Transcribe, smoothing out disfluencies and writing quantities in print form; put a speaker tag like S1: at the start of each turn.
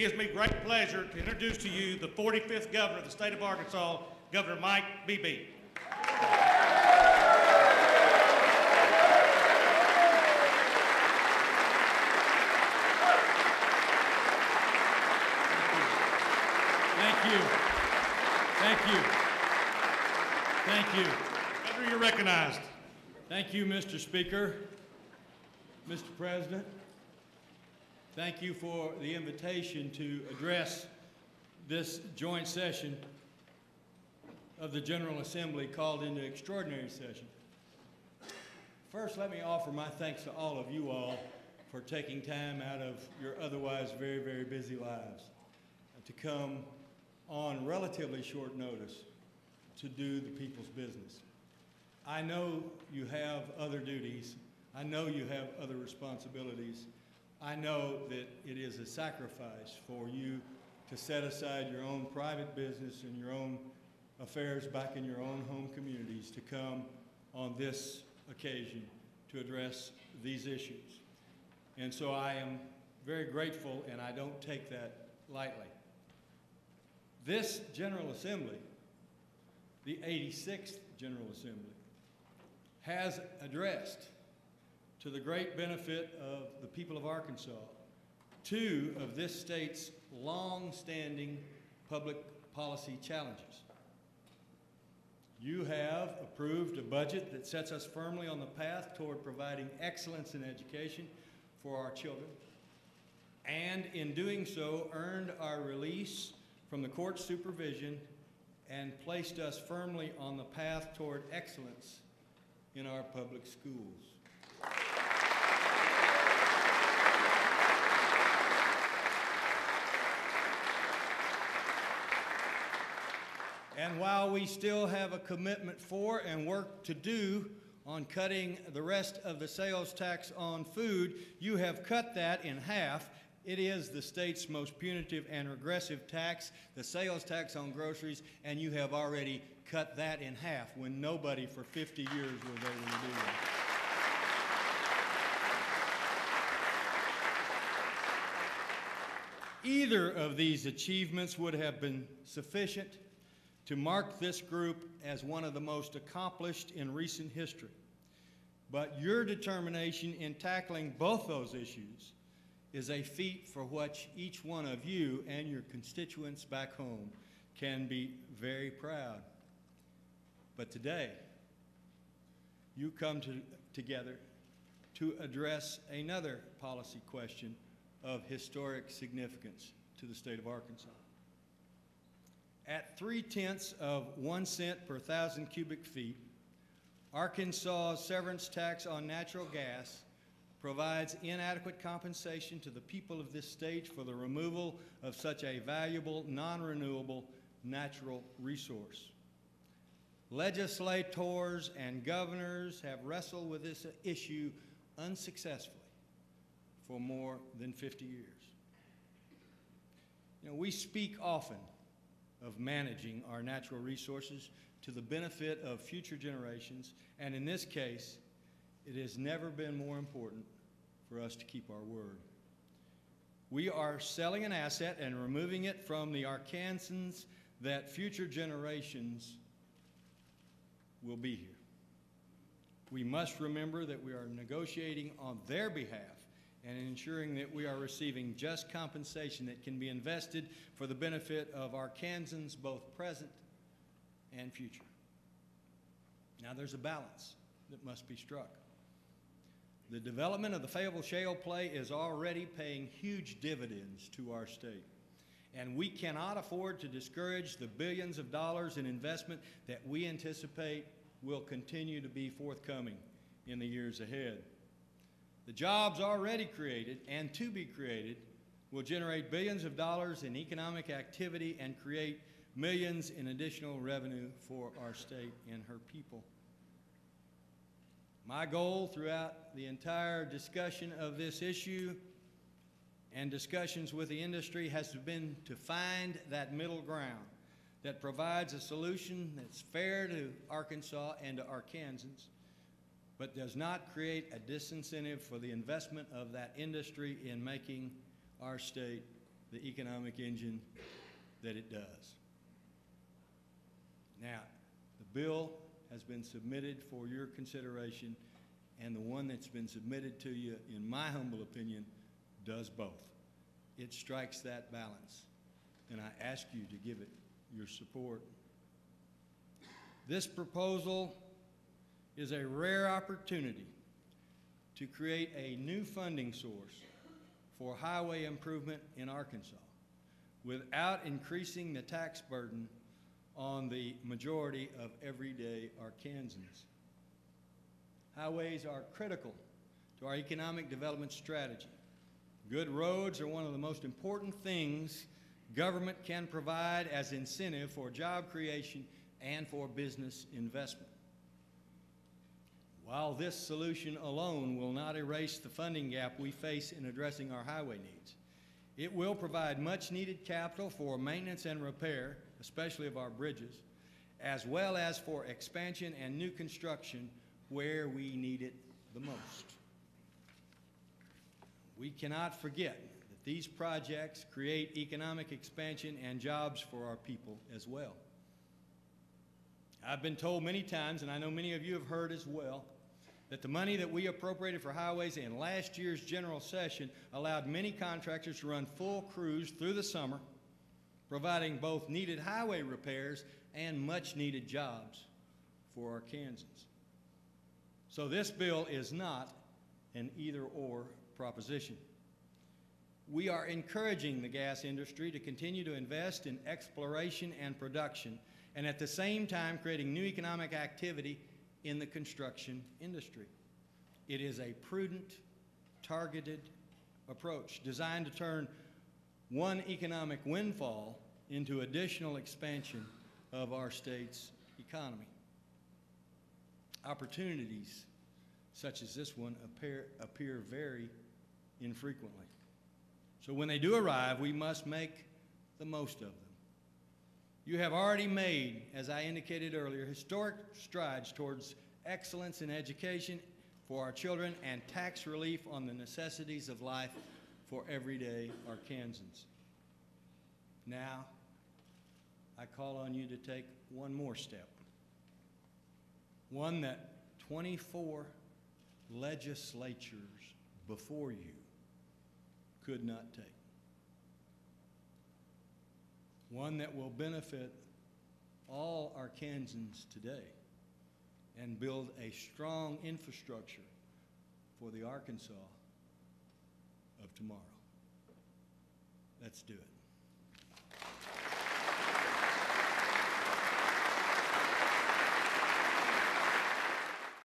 S1: gives me great pleasure to introduce to you the 45th Governor of the state of Arkansas, Governor Mike Beebe. Thank you. Thank you. Thank you. Governor, you're recognized. Thank you, Mr. Speaker, Mr. President. Thank you for the invitation to address this joint session of the General Assembly called into extraordinary session. First, let me offer my thanks to all of you all for taking time out of your otherwise very, very busy lives to come on relatively short notice to do the people's business. I know you have other duties. I know you have other responsibilities. I know that it is a sacrifice for you to set aside your own private business and your own affairs back in your own home communities to come on this occasion to address these issues. And so I am very grateful, and I don't take that lightly. This General Assembly, the 86th General Assembly, has addressed, to the great benefit of the people of Arkansas, two of this state's long-standing public policy challenges. You have approved a budget that sets us firmly on the path toward providing excellence in education for our children, and in doing so earned our release from the court supervision and placed us firmly on the path toward excellence in our public schools. And while we still have a commitment for and work to do on cutting the rest of the sales tax on food, you have cut that in half. It is the state's most punitive and regressive tax, the sales tax on groceries, and you have already cut that in half when nobody for 50 years was able to do that. Either of these achievements would have been sufficient to mark this group as one of the most accomplished in recent history. But your determination in tackling both those issues is a feat for which each one of you and your constituents back home can be very proud. But today, you come together to address another policy question of historic significance to the state of Arkansas. At 3/10 of 1 cent per 1,000 cubic feet, Arkansas' severance tax on natural gas provides inadequate compensation to the people of this state for the removal of such a valuable, non-renewable natural resource. Legislators and governors have wrestled with this issue unsuccessfully for more than 50 years. You know, we speak often of managing our natural resources to the benefit of future generations, and in this case, it has never been more important for us to keep our word. We are selling an asset and removing it from the Arkansans that future generations will be here. We must remember that we are negotiating on their behalf and ensuring that we are receiving just compensation that can be invested for the benefit of Arkansans, both present and future. Now, there's a balance that must be struck. The development of the Fayetteville Shale play is already paying huge dividends to our state, and we cannot afford to discourage the billions of dollars in investment that we anticipate will continue to be forthcoming in the years ahead. The jobs already created and to be created will generate billions of dollars in economic activity and create millions in additional revenue for our state and her people. My goal throughout the entire discussion of this issue and discussions with the industry has been to find that middle ground that provides a solution that's fair to Arkansas and to Arkansans, but does not create a disincentive for the investment of that industry in making our state the economic engine that it does. Now, the bill has been submitted for your consideration, and the one that's been submitted to you, in my humble opinion, does both. It strikes that balance, and I ask you to give it your support. This proposal is a rare opportunity to create a new funding source for highway improvement in Arkansas without increasing the tax burden on the majority of everyday Arkansans. Highways are critical to our economic development strategy. Good roads are one of the most important things government can provide as incentive for job creation and for business investment. While this solution alone will not erase the funding gap we face in addressing our highway needs, it will provide much needed capital for maintenance and repair, especially of our bridges, as well as for expansion and new construction where we need it the most. We cannot forget that these projects create economic expansion and jobs for our people as well. I've been told many times, and I know many of you have heard as well, that the money that we appropriated for highways in last year's general session allowed many contractors to run full crews through the summer, providing both needed highway repairs and much needed jobs for Arkansans. So this bill is not an either-or proposition. We are encouraging the gas industry to continue to invest in exploration and production, and at the same time creating new economic activity in the construction industry. It is a prudent, targeted approach designed to turn one economic windfall into additional expansion of our state's economy. Opportunities such as this one appear very infrequently. So when they do arrive, we must make the most of them. You have already made, as I indicated earlier, historic strides towards excellence in education for our children and tax relief on the necessities of life for everyday Arkansans. Now, I call on you to take one more step, one that 24 legislatures before you could not take. One that will benefit all Arkansans today and build a strong infrastructure for the Arkansas of tomorrow. Let's do it.